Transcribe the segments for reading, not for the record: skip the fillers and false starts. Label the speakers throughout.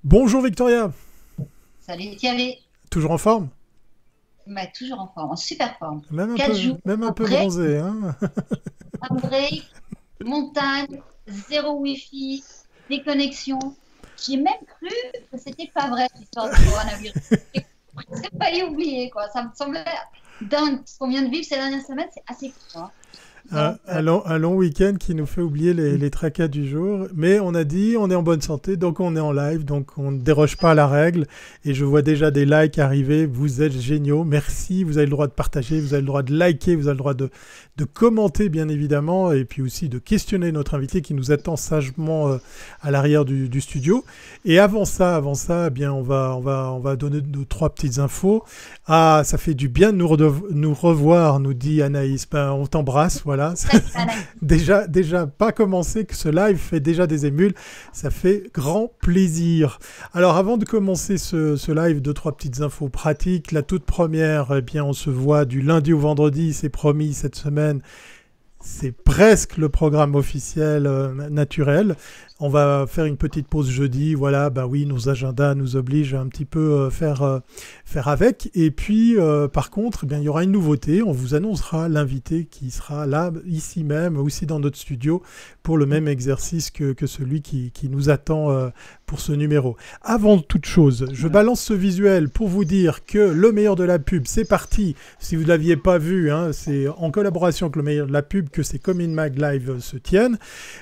Speaker 1: Bonjour Victoria,
Speaker 2: Salut Thierry,
Speaker 1: toujours en forme?
Speaker 2: bah, toujours en forme, en super forme.
Speaker 1: Même un
Speaker 2: 4
Speaker 1: peu,
Speaker 2: jours,
Speaker 1: même un
Speaker 2: un
Speaker 1: peu
Speaker 2: break,
Speaker 1: bronzé, hein?
Speaker 2: un break, montagne, zéro wifi, déconnexion. J'ai même cru que c'était pas vrai, l'histoire du coronavirus. J'ai presque failli oublier, quoi. Ça me semblait dingue. Ce qu'on vient de vivre ces dernières semaines, c'est assez fou, hein.
Speaker 1: Un,
Speaker 2: Donc,
Speaker 1: un long, un long week-end qui nous fait oublier les tracas du jour. Mais on a dit, on est en bonne santé, donc on est en live, donc on ne déroge pas à la règle. Et je vois déjà des likes arriver. Vous êtes géniaux. Merci. Vous avez le droit de partager, vous avez le droit de liker, vous avez le droit de commenter, bien évidemment, et puis aussi de questionner notre invité qui nous attend sagement à l'arrière du studio. Et avant ça, eh bien, on va donner deux, trois petites infos. Ah, ça fait du bien de nous revoir, nous dit Anaïs. Ben, on t'embrasse, voilà.
Speaker 2: salut Anaïs.
Speaker 1: Déjà pas commencé, que ce live fait déjà des émules. Ça fait grand plaisir. Alors, avant de commencer ce live, deux, trois petites infos pratiques. La toute première, eh bien, on se voit du lundi au vendredi, c'est promis cette semaine. C'est presque le programme officiel naturel. On va faire une petite pause jeudi. Voilà, bah oui, nos agendas nous obligent à un petit peu faire avec. Et puis, par contre, eh bien, il y aura une nouveauté. On vous annoncera l'invité qui sera là, ici même, aussi dans notre studio, pour le même exercice que celui qui nous attend pour ce numéro. Avant toute chose, je balance ce visuel pour vous dire que le meilleur de la pub, c'est parti. Si vous ne l'aviez pas vu, hein, c'est en collaboration avec le meilleur de la pub que ces Comin Mag Live se tiennent.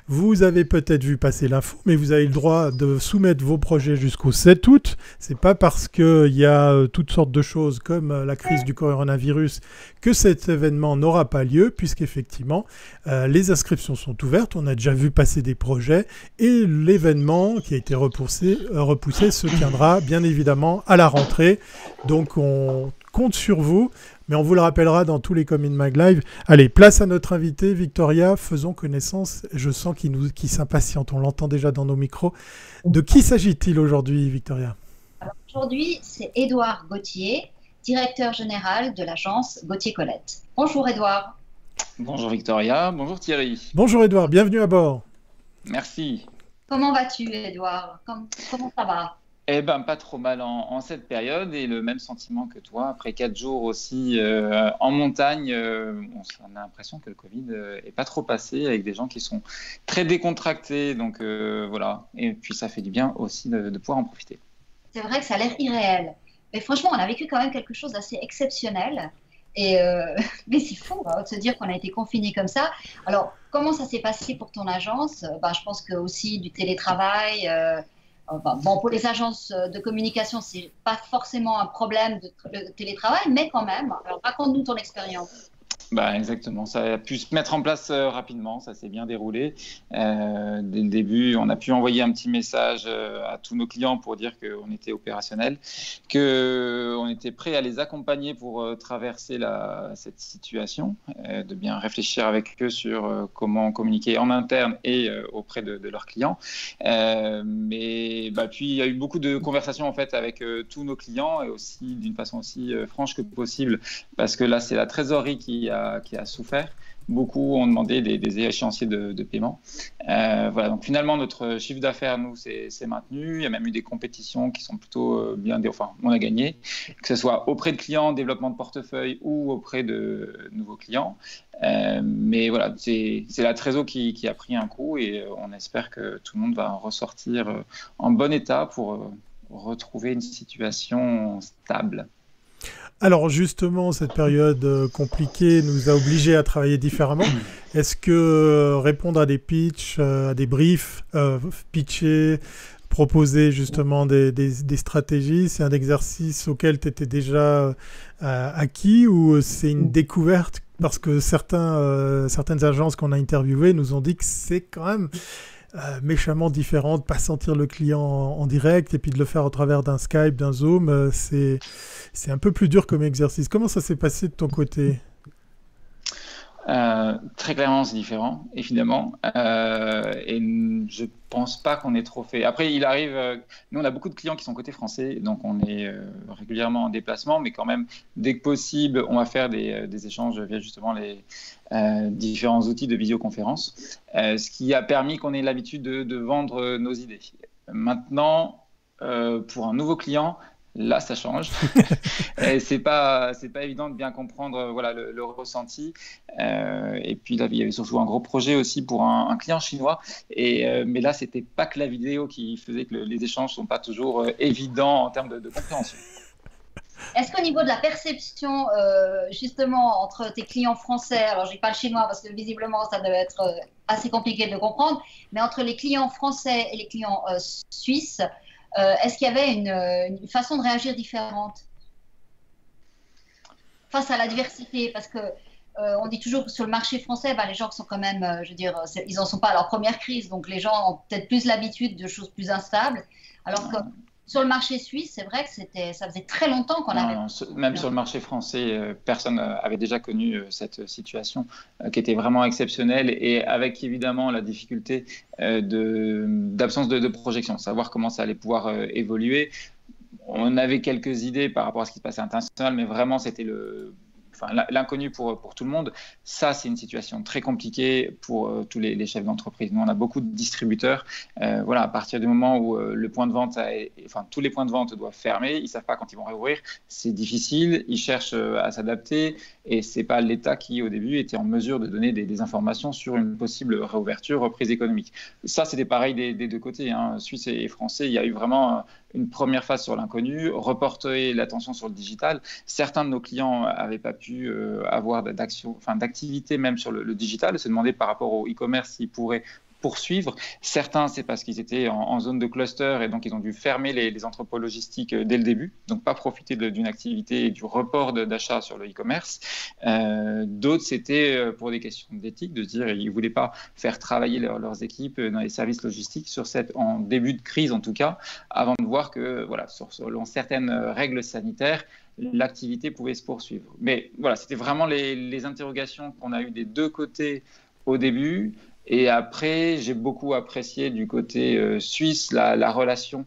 Speaker 1: Vous avez peut-être vu passer l'info, mais vous avez le droit de soumettre vos projets jusqu'au 7 août. C'est pas parce qu'il y a toutes sortes de choses comme la crise du coronavirus que cet événement n'aura pas lieu, puisqu'effectivement, les inscriptions sont ouvertes. On a déjà vu passer des projets et l'événement qui a été repoussé se tiendra bien évidemment à la rentrée. Donc on compte sur vous, mais on vous le rappellera dans tous les Comin Mag Live. Allez, place à notre invité, Victoria, faisons connaissance. Je sens qu'il s'impatiente, on l'entend déjà dans nos micros. De qui s'agit-il aujourd'hui, Victoria?
Speaker 2: Aujourd'hui, c'est Édouard Gauthier, directeur général de l'agence Gauthier-Colette. Bonjour Édouard,
Speaker 3: Bonjour Victoria, bonjour Thierry.
Speaker 1: Bonjour Edouard, bienvenue à bord.
Speaker 3: Merci.
Speaker 2: comment vas-tu Édouard? Comment ça va?
Speaker 3: Eh ben, pas trop mal en cette période et le même sentiment que toi. Après 4 jours aussi en montagne, on a l'impression que le Covid est pas trop passé avec des gens qui sont très décontractés. Donc voilà. Et puis ça fait du bien aussi de pouvoir en profiter.
Speaker 2: C'est vrai que ça a l'air irréel. Mais franchement, on a vécu quand même quelque chose d'assez exceptionnel. Et mais c'est fou hein, de se dire qu'on a été confiné comme ça. Alors, comment ça s'est passé pour ton agence? Ben, je pense que aussi du télétravail. Bon, pour les agences de communication, c'est pas forcément un problème de télétravail, mais quand même. Alors, raconte-nous ton expérience.
Speaker 3: Bah, exactement, ça a pu se mettre en place rapidement, ça s'est bien déroulé. Dès le début, on a pu envoyer un petit message à tous nos clients pour dire qu'on était opérationnel, qu'on était prêt à les accompagner pour traverser cette situation, de bien réfléchir avec eux sur comment communiquer en interne et auprès de leurs clients. Mais bah, puis il y a eu beaucoup de conversations en fait avec tous nos clients et aussi d'une façon aussi franche que possible parce que là, c'est la trésorerie qui a souffert. Beaucoup ont demandé des échéanciers de paiement. Voilà, donc finalement, notre chiffre d'affaires, nous, c'est maintenu. Il y a même eu des compétitions qui sont plutôt enfin, on a gagné, que ce soit auprès de clients, développement de portefeuille ou auprès de nouveaux clients. Mais voilà, c'est la trésor qui a pris un coup et on espère que tout le monde va en ressortir en bon état pour retrouver une situation stable.
Speaker 1: Alors justement, cette période compliquée nous a obligés à travailler différemment. Est-ce que répondre à des pitchs, à des briefs, pitcher, proposer justement des stratégies, c'est un exercice auquel tu étais déjà acquis ou c'est une découverte parce que certaines agences qu'on a interviewées nous ont dit que c'est quand même méchamment différent de pas sentir le client en direct et puis de le faire au travers d'un Skype, d'un Zoom, c'est un peu plus dur comme exercice. Comment ça s'est passé de ton côté?
Speaker 3: Très clairement, c'est différent, évidemment. Et je pense pas qu'on ait trop fait. Après, il arrive. Nous, on a beaucoup de clients qui sont côté français, donc on est régulièrement en déplacement, mais quand même, dès que possible, on va faire des échanges via justement les différents outils de visioconférence, ce qui a permis qu'on ait l'habitude de vendre nos idées. Maintenant. pour un nouveau client, là, ça change. Et c'est pas évident de bien comprendre voilà, le ressenti. Et puis là, il y avait surtout un gros projet aussi pour un client chinois. Mais là, c'était pas que la vidéo qui faisait que les échanges sont pas toujours évidents en termes de compréhension.
Speaker 2: Est-ce qu'au niveau de la perception, justement, entre tes clients français, alors je ne dis pas le chinois parce que visiblement ça devait être assez compliqué de comprendre, mais entre les clients français et les clients suisses, est-ce qu'il y avait une façon de réagir différente face à la diversité? Parce que on dit toujours que sur le marché français, les gens sont quand même, je veux dire, ils n'en sont pas à leur première crise, donc les gens ont peut-être plus l'habitude de choses plus instables, alors que sur le marché suisse, c'est vrai que ça faisait très longtemps qu'on avait...
Speaker 3: Même sur le marché français, personne avait déjà connu cette situation qui était vraiment exceptionnelle et avec évidemment la difficulté d'absence de projection, savoir comment ça allait pouvoir évoluer. On avait quelques idées par rapport à ce qui se passait à l'international, mais vraiment c'était l'inconnu pour tout le monde. Ça, c'est une situation très compliquée pour tous les chefs d'entreprise. Nous, on a beaucoup de distributeurs. Voilà, à partir du moment où le point de vente, tous les points de vente doivent fermer, ils ne savent pas quand ils vont réouvrir. C'est difficile. Ils cherchent à s'adapter. Et ce n'est pas l'État qui, au début, était en mesure de donner des informations sur une possible réouverture, reprise économique. Ça, c'était pareil des deux côtés, hein. Suisse et français. Il y a eu vraiment une première phase sur l'inconnu, reporter l'attention sur le digital. Certains de nos clients n'avaient pas pu avoir d'activité même sur le digital, se demander par rapport au e-commerce s'ils pourraient poursuivre. Certains, c'est parce qu'ils étaient en zone de cluster et donc ils ont dû fermer les entrepôts logistiques dès le début, donc pas profiter d'une activité et du report d'achat sur le e-commerce. D'autres, c'était pour des questions d'éthique, de se dire ils ne voulaient pas faire travailler leurs équipes dans les services logistiques en début de crise en tout cas, avant de voir que voilà, selon certaines règles sanitaires, l'activité pouvait se poursuivre. Mais voilà, c'était vraiment les interrogations qu'on a eues des deux côtés au début. Et après, j'ai beaucoup apprécié du côté suisse la relation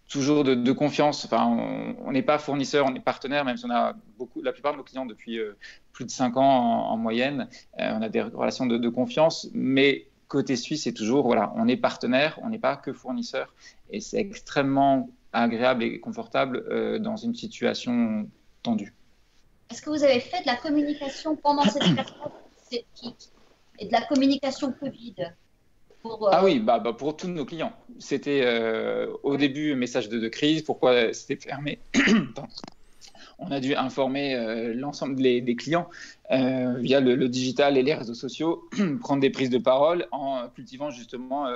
Speaker 3: toujours de confiance. Enfin, on n'est pas fournisseur, on est partenaire, même si on a la plupart de nos clients depuis plus de 5 ans en moyenne. On a des relations de confiance, mais côté suisse, c'est toujours, voilà, on est partenaire, on n'est pas que fournisseur. Et c'est extrêmement agréable et confortable dans une situation tendue.
Speaker 2: Est-ce que vous avez fait de la communication pendant cette période et de la communication Covid
Speaker 3: Ah oui, pour tous nos clients. C'était au début un message de crise, pourquoi c'était fermé. On a dû informer l'ensemble des clients via le digital et les réseaux sociaux, prendre des prises de parole en cultivant justement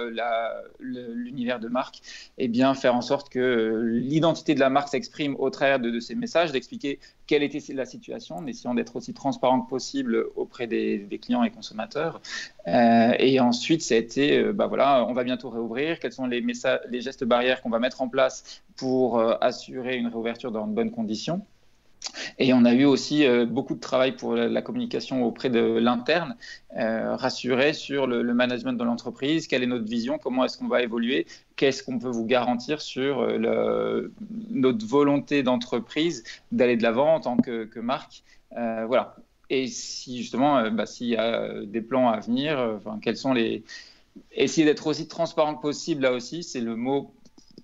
Speaker 3: l'univers de marque et bien faire en sorte que l'identité de la marque s'exprime au travers de ces messages, d'expliquer quelle était la situation, en essayant d'être aussi transparent que possible auprès des clients et consommateurs. Et ensuite, ça a été, voilà, on va bientôt réouvrir, quels sont les gestes barrières qu'on va mettre en place pour assurer une réouverture dans de bonnes conditions. Et on a eu aussi beaucoup de travail pour la communication auprès de l'interne, rassurer sur le management de l'entreprise, quelle est notre vision, comment est-ce qu'on va évoluer, qu'est-ce qu'on peut vous garantir sur notre volonté d'entreprise d'aller de l'avant en tant que marque. Voilà. Et si justement, s'il y a des plans à venir, quels sont essayer d'être aussi transparent que possible, là aussi, c'est le mot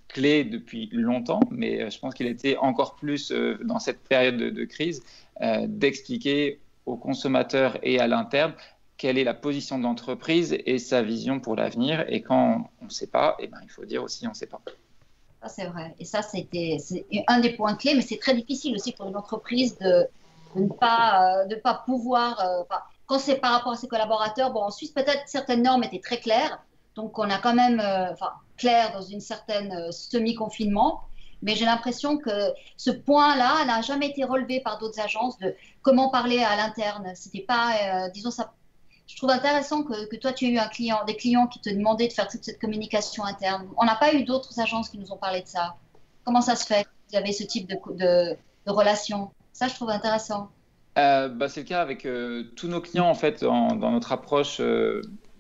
Speaker 3: clé depuis longtemps, mais je pense qu'il a été encore plus dans cette période de crise, d'expliquer aux consommateurs et à l'interne quelle est la position de l'entreprise et sa vision pour l'avenir. Et quand on ne sait pas, il faut dire aussi on ne sait pas.
Speaker 2: Ça, c'est vrai. Et ça, c'est un des points clés, mais c'est très difficile aussi pour une entreprise de ne pas pouvoir... quand c'est par rapport à ses collaborateurs, en Suisse, peut-être certaines normes étaient très claires, donc on a quand même... clair dans une certaine semi-confinement, mais j'ai l'impression que ce point-là n'a jamais été relevé par d'autres agences de comment parler à l'interne. C'était pas, disons ça. Je trouve intéressant que toi tu aies eu des clients qui te demandaient de faire toute cette communication interne. On n'a pas eu d'autres agences qui nous ont parlé de ça. Comment ça se fait que vous avez ce type de relation? Ça, je trouve intéressant.
Speaker 3: C'est le cas avec tous nos clients en fait dans notre approche.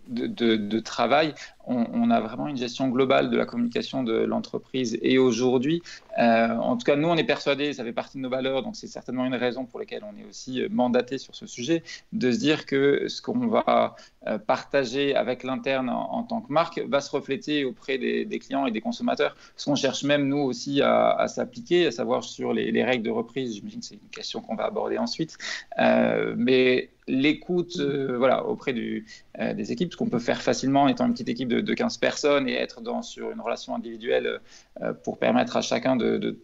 Speaker 3: de travail, on a vraiment une gestion globale de la communication de l'entreprise. Et aujourd'hui, en tout cas, nous, on est persuadés, ça fait partie de nos valeurs, donc c'est certainement une raison pour laquelle on est aussi mandaté sur ce sujet, de se dire que ce qu'on va partager avec l'interne en tant que marque va se refléter auprès des clients et des consommateurs. Ce qu'on cherche même, nous aussi, à s'appliquer, à savoir sur les règles de reprise. J'imagine que c'est une question qu'on va aborder ensuite. Mais l'écoute auprès des équipes, ce qu'on peut faire facilement étant une petite équipe de 15 personnes et être sur une relation individuelle pour permettre à chacun de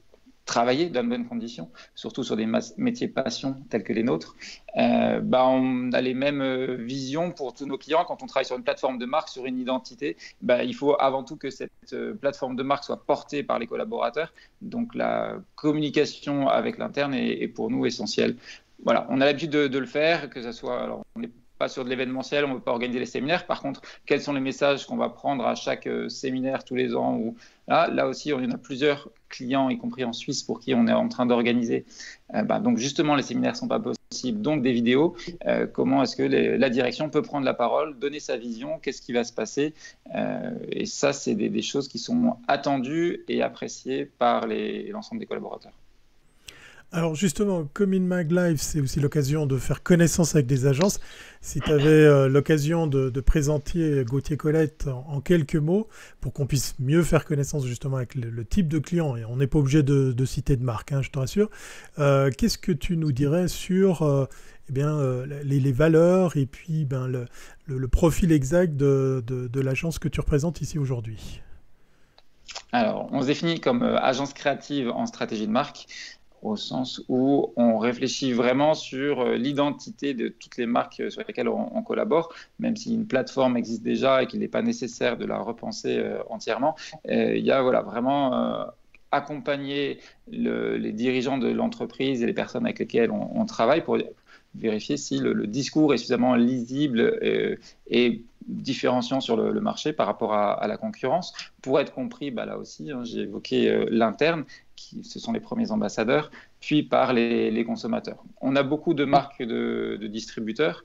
Speaker 3: travailler dans de bonnes conditions, surtout sur des métiers passion tels que les nôtres. On a les mêmes visions pour tous nos clients. Quand on travaille sur une plateforme de marque, sur une identité, il faut avant tout que cette plateforme de marque soit portée par les collaborateurs. Donc la communication avec l'interne est pour nous essentielle. Voilà, on a l'habitude de le faire, que ce soit... Alors, on n'est pas sur de l'événementiel, on ne peut pas organiser les séminaires. Par contre, quels sont les messages qu'on va prendre à chaque séminaire tous les ans Là aussi, on en a plusieurs clients, y compris en Suisse, pour qui on est en train d'organiser. Donc justement, les séminaires ne sont pas possibles, donc des vidéos. Comment est-ce que la direction peut prendre la parole, donner sa vision, qu'est-ce qui va se passer et ça, c'est des choses qui sont attendues et appréciées par l'ensemble des collaborateurs.
Speaker 1: Alors justement, comme In Mag Live, c'est aussi l'occasion de faire connaissance avec des agences. Si tu avais l'occasion de présenter Gauthier Colette en quelques mots, pour qu'on puisse mieux faire connaissance justement avec le type de client, et on n'est pas obligé de citer de marque, je te rassure, qu'est-ce que tu nous dirais sur les valeurs et puis le profil exact de l'agence que tu représentes ici aujourd'hui?
Speaker 3: Alors, on se définit comme agence créative en stratégie de marque, au sens où on réfléchit vraiment sur l'identité de toutes les marques sur lesquelles on collabore, même si une plateforme existe déjà et qu'il n'est pas nécessaire de la repenser entièrement. Il y a vraiment accompagner les dirigeants de l'entreprise et les personnes avec lesquelles on travaille pour vérifier si le discours est suffisamment lisible et différenciant sur le marché par rapport à la concurrence, pour être compris, là aussi, j'ai évoqué l'interne, ce sont les premiers ambassadeurs, puis par les consommateurs. On a beaucoup de marques de distributeurs,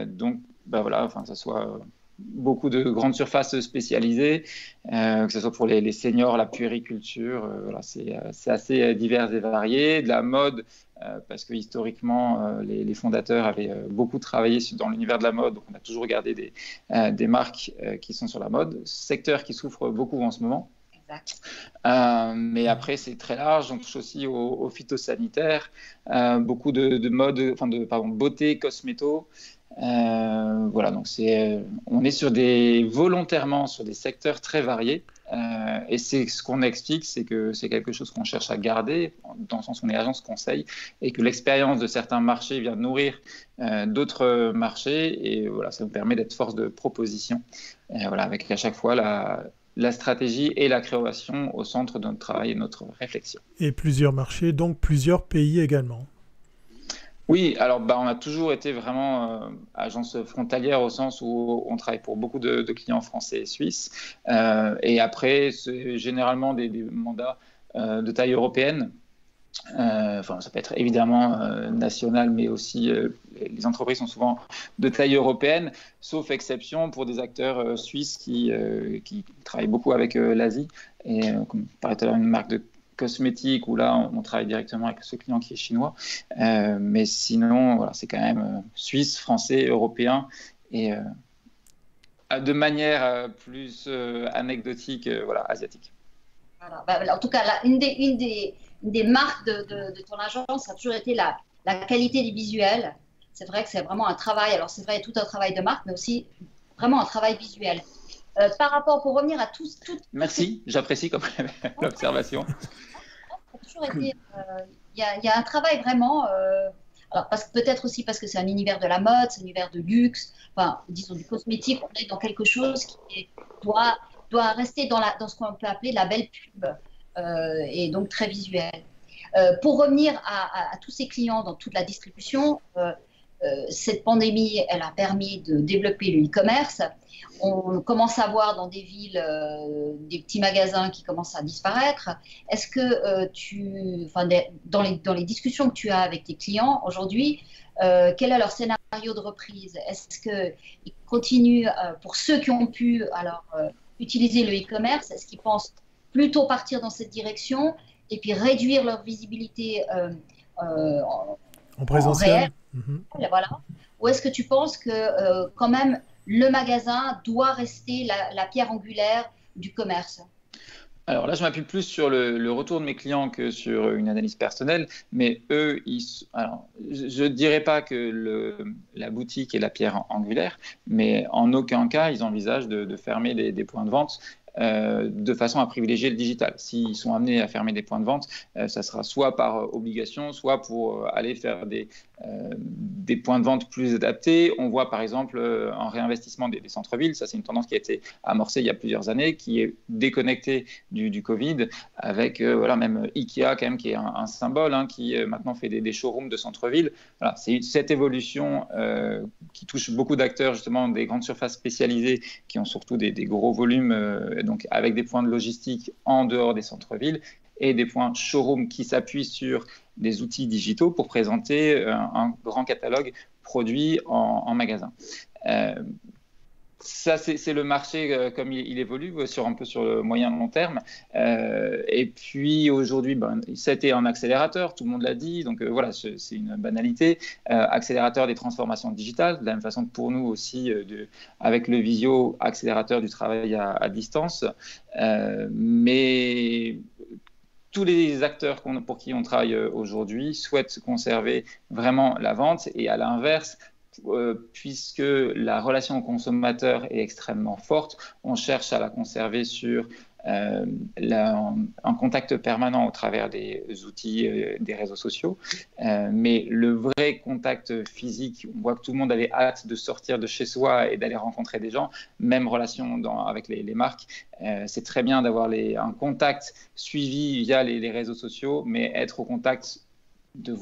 Speaker 3: donc que ce soit beaucoup de grandes surfaces spécialisées, que ce soit pour les seniors, la puériculture, c'est assez divers et varié, de la mode, parce que historiquement, les fondateurs avaient beaucoup travaillé dans l'univers de la mode, donc on a toujours regardé des marques qui sont sur la mode, secteur qui souffre beaucoup en ce moment. Mais après, c'est très large, on touche aussi au phytosanitaire, beaucoup de mode, beauté, cosméto. Donc on est volontairement sur des secteurs très variés. Et c'est ce qu'on explique, c'est que c'est quelque chose qu'on cherche à garder, dans le sens où on est agence conseil, et que l'expérience de certains marchés vient nourrir d'autres marchés, et ça nous permet d'être force de proposition, avec à chaque fois la stratégie et la création au centre de notre travail et de notre réflexion. Et
Speaker 1: plusieurs marchés, donc plusieurs pays également.
Speaker 3: Oui, alors on a toujours été vraiment agence frontalière au sens où on travaille pour beaucoup de clients français et suisses. Et après, c'est généralement des mandats de taille européenne. Ça peut être évidemment national, mais aussi les entreprises sont souvent de taille européenne, sauf exception pour des acteurs suisses qui travaillent beaucoup avec l'Asie. Et comme par exemple une marque de cosmétiques où là on travaille directement avec ce client qui est chinois, mais sinon c'est quand même suisse, français, européen et de manière plus anecdotique, asiatique.
Speaker 2: En tout cas, une des marques de ton agence a toujours été la qualité des visuels. C'est vrai que c'est vraiment un travail, alors c'est vrai tout un travail de marque, mais aussi vraiment un travail visuel. Par rapport, pour revenir à tous...
Speaker 3: Merci, j'apprécie comme l'observation.
Speaker 2: Il y a un travail vraiment, alors peut-être aussi parce que c'est un univers de la mode, c'est un univers de luxe, disons du cosmétique, on est dans quelque chose qui doit rester dans ce qu'on peut appeler la belle pub, et donc très visuel. Pour revenir à tous ces clients dans toute la distribution, cette pandémie, elle a permis de développer le e-commerce. On commence à voir dans des villes des petits magasins qui commencent à disparaître. Est-ce que dans les discussions que tu as avec tes clients aujourd'hui, quel est leur scénario de reprise? Est-ce qu'ils continuent, pour ceux qui ont pu utiliser le e-commerce, est-ce qu'ils pensent plutôt partir dans cette direction et puis réduire leur visibilité
Speaker 1: en présentiel?
Speaker 2: réel, voilà. Ou est-ce que tu penses que quand même le magasin doit rester la pierre angulaire du commerce?
Speaker 3: Alors là, je m'appuie plus sur le retour de mes clients que sur une analyse personnelle, mais eux, alors, je ne dirais pas que la boutique est la pierre angulaire, mais en aucun cas, ils envisagent de fermer des points de vente. De façon à privilégier le digital. S'ils sont amenés à fermer des points de vente, ça sera soit par obligation, soit pour aller faire des points de vente plus adaptés. On voit par exemple un réinvestissement des centres-villes. Ça, c'est une tendance qui a été amorcée il y a plusieurs années, qui est déconnectée du Covid, avec même Ikea quand même, qui est un symbole, qui maintenant fait des showrooms de centre-ville. Voilà, c'est cette évolution qui touche beaucoup d'acteurs, justement des grandes surfaces spécialisées qui ont surtout des gros volumes, donc avec des points de logistique en dehors des centres-villes et des points showroom qui s'appuient sur des outils digitaux pour présenter un grand catalogue produit en magasin. Ça, c'est le marché comme il évolue un peu sur le moyen long terme. Et puis aujourd'hui, c'était un accélérateur, tout le monde l'a dit, donc voilà, c'est une banalité. Accélérateur des transformations digitales, de la même façon que pour nous aussi, avec le visio, accélérateur du travail à distance. Mais tous les acteurs pour qui on travaille aujourd'hui souhaitent conserver vraiment la vente, et à l'inverse, puisque la relation au consommateur est extrêmement forte, on cherche à la conserver sur un contact permanent au travers des outils des réseaux sociaux. Mais le vrai contact physique, on voit que tout le monde avait hâte de sortir de chez soi et d'aller rencontrer des gens, même relation avec les marques. C'est très bien d'avoir un contact suivi via les réseaux sociaux, mais être au contact de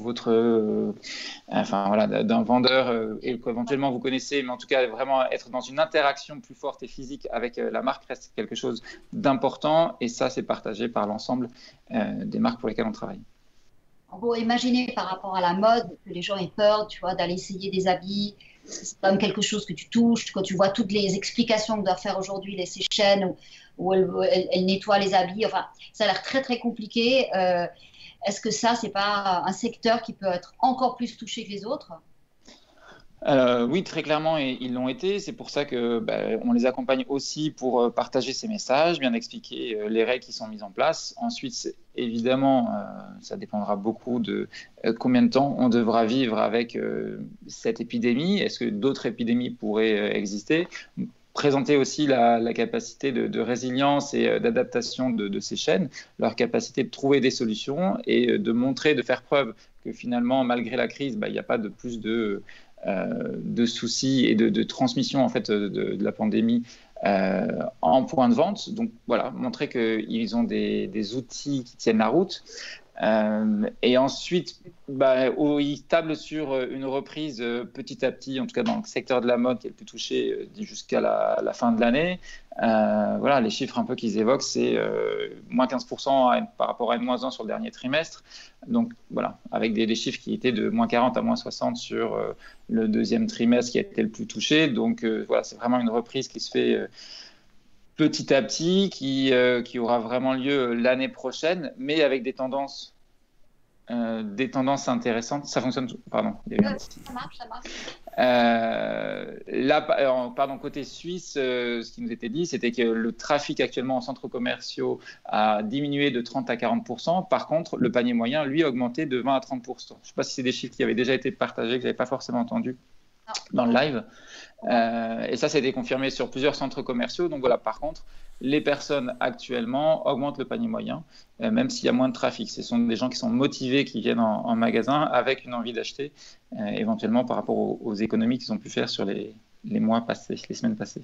Speaker 3: d'un vendeur et qu'éventuellement vous connaissez, mais en tout cas vraiment être dans une interaction plus forte et physique avec la marque reste quelque chose d'important, et ça c'est partagé par l'ensemble des marques pour lesquelles on travaille.
Speaker 2: Bon, imaginez par rapport à la mode que les gens aient peur, tu vois, d'aller essayer des habits. C'est quand même quelque chose que tu touches, quand tu vois toutes les explications que doivent faire aujourd'hui les Seychelles où elles nettoient les habits. Enfin, ça a l'air très très compliqué. Est-ce que ça, c'est pas un secteur qui peut être encore plus touché que les autres?
Speaker 3: Oui, très clairement, et ils l'ont été. C'est pour ça que on les accompagne aussi pour partager ces messages, bien expliquer les règles qui sont mises en place. Ensuite, évidemment, ça dépendra beaucoup de combien de temps on devra vivre avec cette épidémie. Est-ce que d'autres épidémies pourraient exister? Présenter aussi la capacité de résilience et d'adaptation de ces chaînes, leur capacité de trouver des solutions et de montrer, de faire preuve que finalement, malgré la crise, il n'y a pas de plus de soucis et de transmission en fait, de la pandémie en point de vente. Donc voilà, montrer qu'ils ont des outils qui tiennent la route. Et ensuite, ils tablent sur une reprise petit à petit, en tout cas dans le secteur de la mode qui est le plus touché jusqu'à la fin de l'année. Voilà, les chiffres un peu qu'ils évoquent, c'est moins 15% par rapport à -1 sur le dernier trimestre. Donc voilà, avec des chiffres qui étaient de moins 40 à moins 60 sur le deuxième trimestre qui a été le plus touché. Donc voilà, c'est vraiment une reprise qui se fait petit à petit, qui aura vraiment lieu l'année prochaine, mais avec des tendances intéressantes. Ça fonctionne, pardon.
Speaker 2: Ça marche.
Speaker 3: Côté Suisse, ce qui nous était dit, c'était que le trafic actuellement en centres commerciaux a diminué de 30 à 40%. Par contre, le panier moyen, lui, a augmenté de 20 à 30%. Je ne sais pas si c'est des chiffres qui avaient déjà été partagés, que je n'avais pas forcément entendu dans le live. Et ça été confirmé sur plusieurs centres commerciaux. Donc voilà, par contre, les personnes actuellement augmentent le panier moyen, même s'il y a moins de trafic. Ce sont des gens qui sont motivés, qui viennent en magasin avec une envie d'acheter, éventuellement par rapport aux économies qu'ils ont pu faire sur les mois passés, les semaines passées.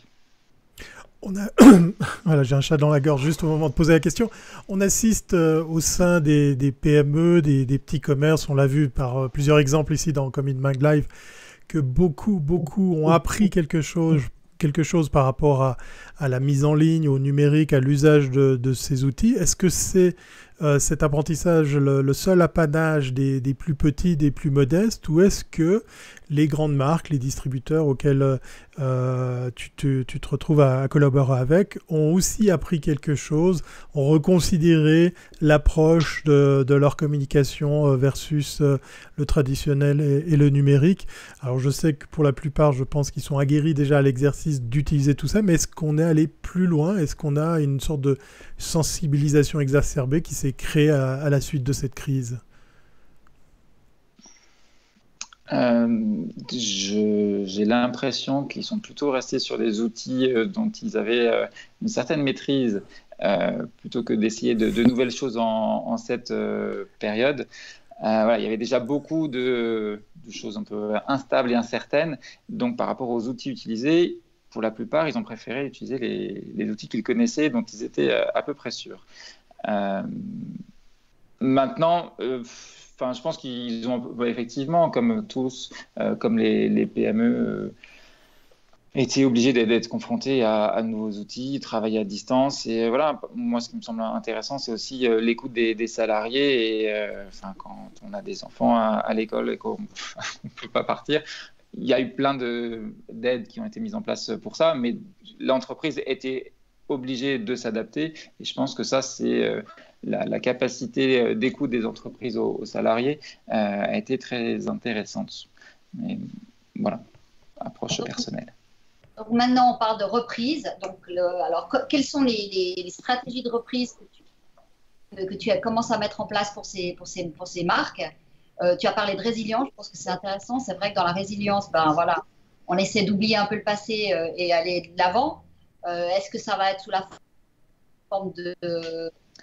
Speaker 1: Voilà, j'ai un chat dans la gorge juste au moment de poser la question. On assiste au sein des PME, des petits commerces, on l'a vu par plusieurs exemples ici dans Come in Mag Live, que beaucoup ont appris quelque chose par rapport à la mise en ligne, au numérique, à l'usage de ces outils. Est-ce que c'est cet apprentissage le seul apanage des plus petits, des plus modestes, ou est-ce que les grandes marques, les distributeurs auxquels tu te retrouves à collaborer avec ont aussi appris quelque chose, ont reconsidéré l'approche de leur communication versus le traditionnel et le numérique? Alors je sais que pour la plupart, je pense qu'ils sont aguerris déjà à l'exercice d'utiliser tout ça, mais est-ce qu'on est allé plus loin? Est-ce qu'on a une sorte de sensibilisation exacerbée qui s'est créée à la suite de cette crise?
Speaker 3: J'ai l'impression qu'ils sont plutôt restés sur des outils dont ils avaient une certaine maîtrise, plutôt que d'essayer de nouvelles choses en cette période. Voilà, il y avait déjà beaucoup de choses un peu instables et incertaines. Donc, par rapport aux outils utilisés, pour la plupart, ils ont préféré utiliser les outils qu'ils connaissaient, dont ils étaient à peu près sûrs. Maintenant, je pense qu'ils ont effectivement, comme tous, comme les PME, été obligés d'être confrontés à de nouveaux outils, travailler à distance. Et voilà, moi, ce qui me semble intéressant, c'est aussi l'écoute des salariés. Et quand on a des enfants à l'école et qu'on ne peut pas partir, il y a eu plein d'aides qui ont été mises en place pour ça, mais l'entreprise était obligée de s'adapter. Et je pense que ça, c'est la capacité d'écoute des entreprises aux salariés a été très intéressante. Mais voilà, approche personnelle.
Speaker 2: Donc maintenant, on parle de reprise. Donc, alors, quelles sont les stratégies de reprise que tu commences à mettre en place pour ces marques? Tu as parlé de résilience, je pense que c'est intéressant. C'est vrai que dans la résilience, voilà, on essaie d'oublier un peu le passé et aller de l'avant. Est-ce que ça va être sous la forme de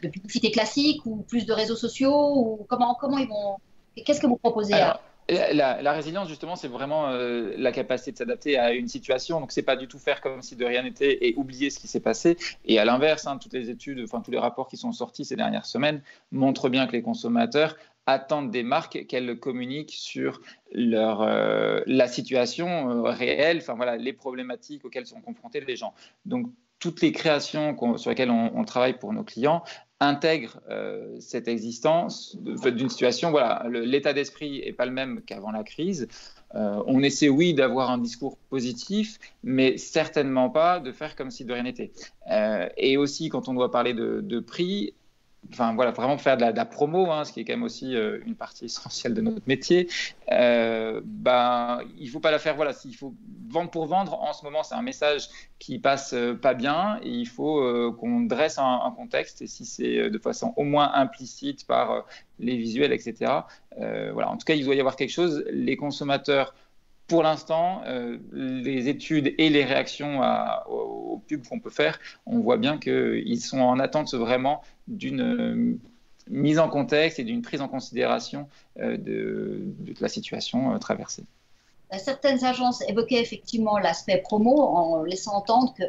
Speaker 2: publicité classique ou plus de réseaux sociaux, ou comment ils vont? Qu'est-ce que vous proposez?
Speaker 3: Alors, la résilience, justement, c'est vraiment la capacité de s'adapter à une situation. Donc, c'est pas du tout faire comme si de rien n'était et oublier ce qui s'est passé. Et à l'inverse, toutes les études, tous les rapports qui sont sortis ces dernières semaines montrent bien que les consommateurs attendent des marques qu'elles communiquent sur la situation réelle, voilà, les problématiques auxquelles sont confrontés les gens. Donc, toutes les créations sur lesquelles on travaille pour nos clients intègrent cette existence d'une situation. Voilà, l'état d'esprit n'est pas le même qu'avant la crise. On essaie, oui, d'avoir un discours positif, mais certainement pas de faire comme si de rien n'était. Et aussi, quand on doit parler de prix, voilà, vraiment faire de la promo, ce qui est quand même aussi une partie essentielle de notre métier. Il ne faut pas la faire. Voilà, s'il faut vendre pour vendre, en ce moment, c'est un message qui passe pas bien. Et il faut qu'on dresse un contexte. Et si c'est de façon au moins implicite par les visuels, etc. Voilà. En tout cas, il doit y avoir quelque chose. Les consommateurs, pour l'instant, les études et les réactions aux pubs qu'on peut faire, on voit bien qu'ils sont en attente vraiment d'une mise en contexte et d'une prise en considération de la situation traversée.
Speaker 2: Certaines agences évoquaient effectivement l'aspect promo en laissant entendre que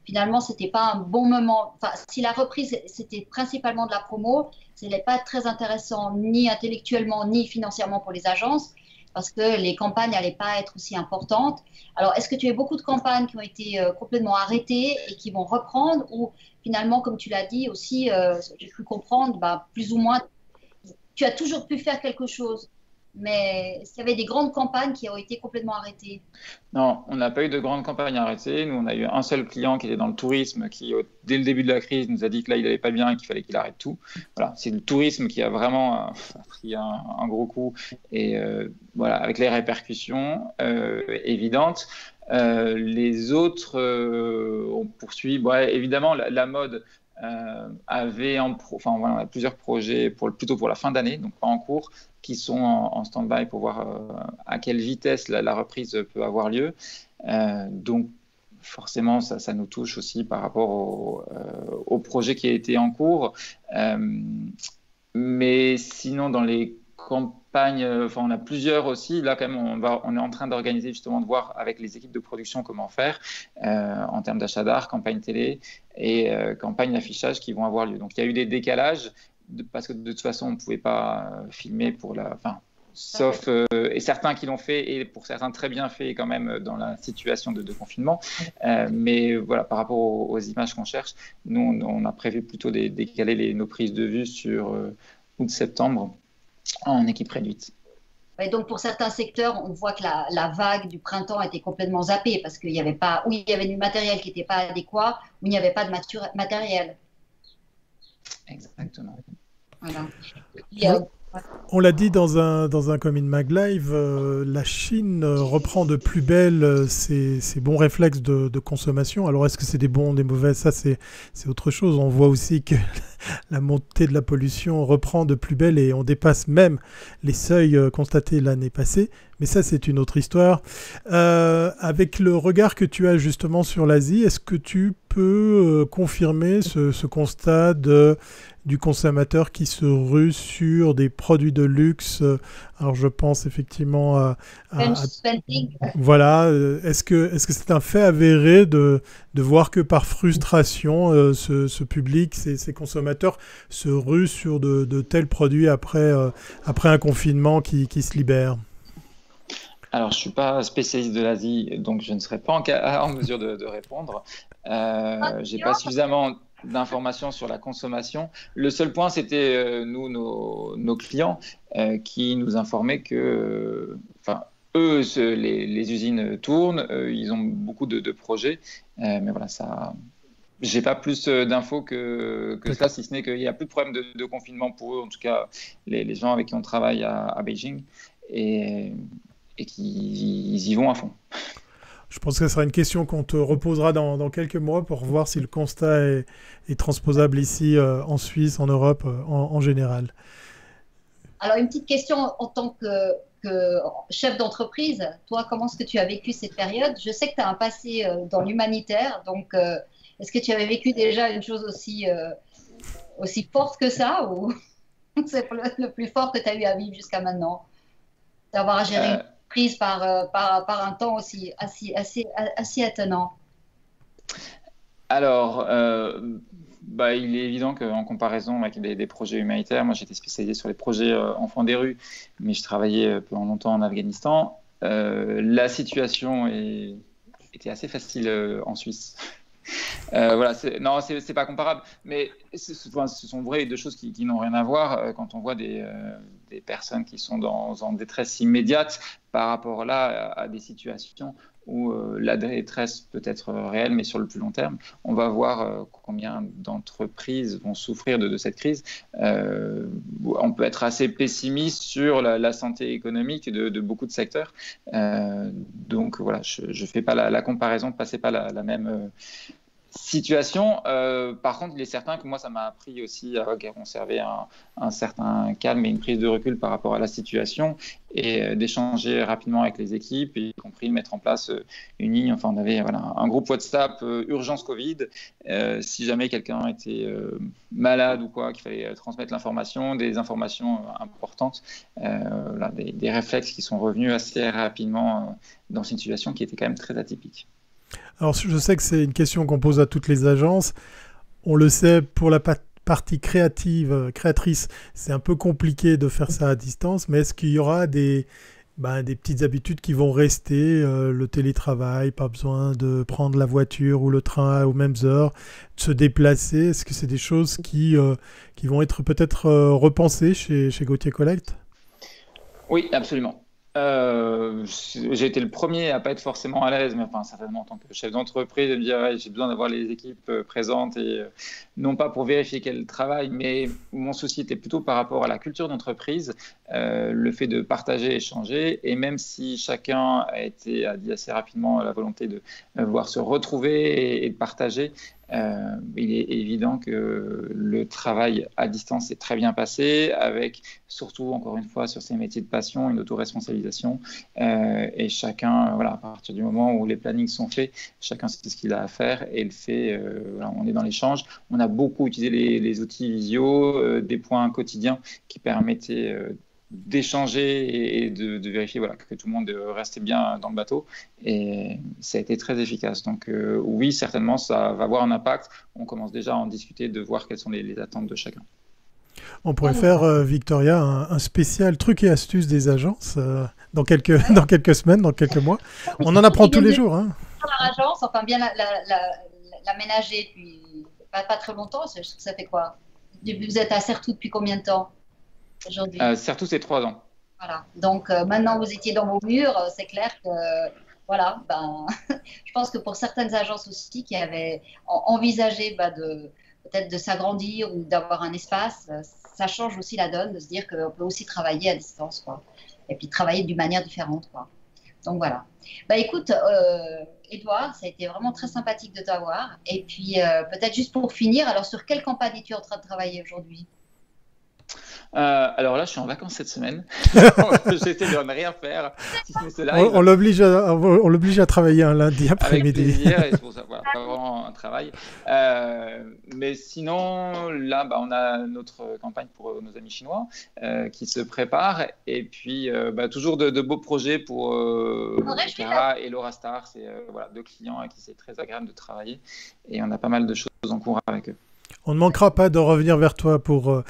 Speaker 2: finalement, ce n'était pas un bon moment. Si la reprise, c'était principalement de la promo, ce n'est pas très intéressant ni intellectuellement ni financièrement pour les agences, parce que les campagnes n'allaient pas être aussi importantes. Alors, est-ce que tu as beaucoup de campagnes qui ont été complètement arrêtées et qui vont reprendre, ou finalement, comme tu l'as dit aussi, j'ai cru comprendre, plus ou moins, tu as toujours pu faire quelque chose, mais s'il y avait des grandes campagnes qui ont été complètement arrêtées?
Speaker 3: Non, on n'a pas eu de grandes campagnes arrêtées. Nous, on a eu un seul client qui était dans le tourisme qui, dès le début de la crise, nous a dit que là, il n'allait pas bien et qu'il fallait qu'il arrête tout. Voilà, c'est le tourisme qui a vraiment pris un gros coup et voilà, avec les répercussions évidentes. Les autres, on poursuit. Évidemment, la mode avait on a plusieurs projets plutôt pour la fin d'année, donc pas en cours, qui sont en stand-by pour voir à quelle vitesse la reprise peut avoir lieu. Donc, forcément, ça nous touche aussi par rapport au projet qui a été en cours. Mais sinon, dans les campagnes, on a plusieurs aussi. Là, quand même, on est en train d'organiser, justement, de voir avec les équipes de production comment faire en termes d'achat d'art, campagne télé et campagne d'affichage qui vont avoir lieu. Donc, il y a eu des décalages parce que de toute façon, on ne pouvait pas filmer sauf et certains qui l'ont fait, et pour certains très bien fait quand même dans la situation de confinement. Mais voilà, par rapport aux images qu'on cherche, nous, on a prévu plutôt de décaler nos prises de vue sur août-septembre en équipe réduite.
Speaker 2: Et donc, pour certains secteurs, on voit que la vague du printemps était complètement zappée parce qu'il y avait pas, ou il y avait du matériel qui n'était pas adéquat, ou il n'y avait pas de matériel.
Speaker 3: Exactement.
Speaker 2: Voilà.
Speaker 1: On l'a dit dans un Comin Mag Live, la Chine reprend de plus belle ses bons réflexes de consommation. Alors, est-ce que c'est des bons, des mauvais? Ça, c'est autre chose. On voit aussi que la montée de la pollution reprend de plus belle et on dépasse même les seuils constatés l'année passée. Mais ça, c'est une autre histoire. Avec le regard que tu as justement sur l'Asie, est-ce que tu peux confirmer ce constat du consommateur qui se rue sur des produits de luxe? Alors, je pense effectivement à voilà. Est-ce que c'est un fait avéré de voir que par frustration, ce public, ces consommateurs se ruent sur de tels produits après un confinement qui se libère?
Speaker 3: Alors, je ne suis pas spécialiste de l'Asie, donc je ne serai pas en mesure de répondre. Je n'ai pas suffisamment d'informations sur la consommation. Le seul point, c'était nos clients qui nous informaient que, eux, les usines tournent, ils ont beaucoup de projets, mais voilà, ça. J'ai pas plus d'infos que ça, si ce n'est qu'il n'y a plus de problème de confinement pour eux, en tout cas les gens avec qui on travaille à Beijing, et qu'ils y vont à fond.
Speaker 1: Je pense que ce sera une question qu'on te reposera dans quelques mois pour voir si le constat est transposable ici en Suisse, en Europe, en général.
Speaker 2: Alors, une petite question en tant que chef d'entreprise. Toi, comment est-ce que tu as vécu cette période? Je sais que tu as un passé dans l'humanitaire, donc est-ce que tu avais vécu déjà une chose aussi forte que ça, ou c'est le plus fort que tu as eu à vivre jusqu'à maintenant? D'avoir à gérer une prise par un temps aussi assez étonnant.
Speaker 3: Alors, il est évident qu'en comparaison avec des projets humanitaires, moi j'étais spécialisé sur les projets enfants des rues, mais je travaillais pendant longtemps en Afghanistan. La situation était assez facile en Suisse. Voilà, c'est pas comparable, mais ce sont vraies deux choses qui n'ont rien à voir quand on voit des personnes qui sont en détresse immédiate par rapport là à des situations où la détresse peut être réelle, mais sur le plus long terme. On va voir combien d'entreprises vont souffrir de cette crise. On peut être assez pessimiste sur la santé économique de beaucoup de secteurs. Donc voilà, je ne fais pas la comparaison, passez pas la même situation. Par contre, il est certain que moi, ça m'a appris aussi à conserver un certain calme et une prise de recul par rapport à la situation et d'échanger rapidement avec les équipes, y compris mettre en place une ligne. Enfin, on avait un groupe WhatsApp urgence Covid. Si jamais quelqu'un était malade ou quoi, qu'il fallait transmettre l'information, des informations importantes, des réflexes qui sont revenus assez rapidement dans une situation qui était quand même très atypique.
Speaker 1: Alors, je sais que c'est une question qu'on pose à toutes les agences. On le sait, pour la partie créatrice, c'est un peu compliqué de faire ça à distance, mais est-ce qu'il y aura des petites habitudes qui vont rester, le télétravail, pas besoin de prendre la voiture ou le train aux mêmes heures, de se déplacer? Est-ce que c'est des choses qui vont être peut-être repensées chez Gauthier Collect?
Speaker 3: Oui, absolument. J'ai été le premier à pas être forcément à l'aise, mais certainement en tant que chef d'entreprise, de me dire j'ai besoin d'avoir les équipes présentes et non pas pour vérifier qu'elles travaillent, mais mon souci était plutôt par rapport à la culture d'entreprise, le fait de partager, échanger, et même si chacun a dit assez rapidement la volonté de vouloir se retrouver et de partager. Il est évident que le travail à distance s'est très bien passé, avec surtout, encore une fois, sur ces métiers de passion, une autoresponsabilisation. Et chacun, à partir du moment où les plannings sont faits, chacun sait ce qu'il a à faire et le fait. On est dans l'échange. On a beaucoup utilisé les outils visio, des points quotidiens qui permettaient d'échanger et de vérifier que tout le monde restait bien dans le bateau, et ça a été très efficace. Donc oui, certainement ça va avoir un impact. On commence déjà à en discuter, de voir quelles sont les attentes de chacun.
Speaker 1: On pourrait faire, Victoria, un spécial trucs et astuces des agences dans dans quelques semaines, dans quelques mois. On en apprend tous les jours. Hein.
Speaker 2: L'agence, enfin bien l'aménager depuis pas très longtemps. Ça fait quoi? Vous êtes à Certout depuis combien de temps aujourd'hui?
Speaker 3: Certout, c'est 3 ans.
Speaker 2: Voilà. Donc maintenant vous étiez dans vos murs, c'est clair que voilà, je pense que pour certaines agences aussi qui avaient envisagé peut-être de s'agrandir ou d'avoir un espace, ça change aussi la donne de se dire qu'on peut aussi travailler à distance, quoi. Et puis travailler d'une manière différente, quoi. Donc voilà. Écoute, Edouard, ça a été vraiment très sympathique de t'avoir. Et puis peut-être juste pour finir, alors sur quelle campagne es-tu en train de travailler aujourd'hui?
Speaker 3: Alors là, je suis en vacances cette semaine. J'essaie de ne rien faire, si ce n'est ce live.
Speaker 1: On l'oblige à travailler un lundi après-midi.
Speaker 3: Avec plaisir, et c'est pour ça, voilà, pas vraiment un travail. Mais sinon, là, on a notre campagne pour nos amis chinois qui se prépare. Et puis, toujours de beaux projets pour Cara et Laura Star. C'est voilà, 2 clients avec qui c'est très agréable de travailler. Et on a pas mal de choses en cours avec eux.
Speaker 1: On ne manquera pas de revenir vers toi pour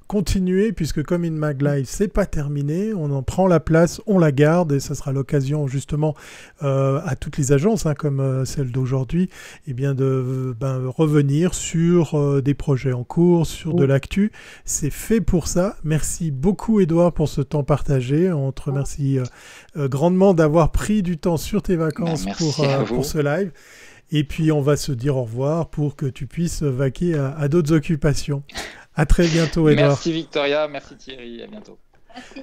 Speaker 1: continuer, puisque comme In Mag Live, c'est pas terminé, on en prend la place, on la garde, et ça sera l'occasion justement à toutes les agences, hein, comme celle d'aujourd'hui, eh bien de revenir sur des projets en cours, sur de l'actu. C'est fait pour ça. Merci beaucoup Edouard pour ce temps partagé. On te remercie grandement d'avoir pris du temps sur tes vacances pour ce live. Et puis on va se dire au revoir pour que tu puisses vaquer à d'autres occupations. À très bientôt, Edouard.
Speaker 3: Merci Victoria, merci Thierry, à bientôt.
Speaker 2: Merci.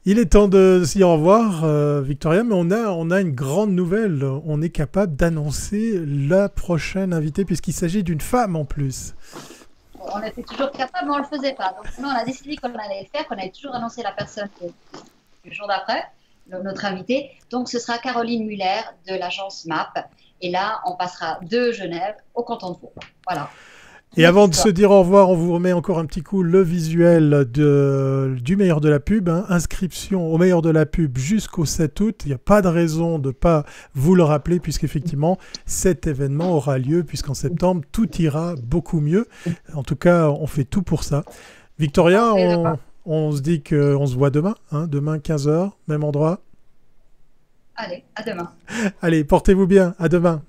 Speaker 1: Il est temps de se dire au revoir, Victoria, mais on a une grande nouvelle. On est capable d'annoncer la prochaine invitée, puisqu'il s'agit d'une femme en plus.
Speaker 2: On était toujours capable, mais on ne le faisait pas. Donc nous, on a décidé qu'on allait le faire, qu'on allait toujours annoncer la personne le jour d'après, notre invitée. Donc ce sera Caroline Muller de l'agence MAP. Et là, on passera de Genève au canton de Vaud. Voilà.
Speaker 1: Et avant de se dire au revoir, on vous remet encore un petit coup le visuel du meilleur de la pub. Hein. Inscription au meilleur de la pub jusqu'au 7 août. Il n'y a pas de raison de ne pas vous le rappeler, puisqu'effectivement, cet événement aura lieu, puisqu'en septembre, tout ira beaucoup mieux. En tout cas, on fait tout pour ça. Victoria, on se dit qu'on se voit demain. Hein, demain, 15h, même endroit.
Speaker 2: Allez, à demain.
Speaker 1: Allez, portez-vous bien. À demain.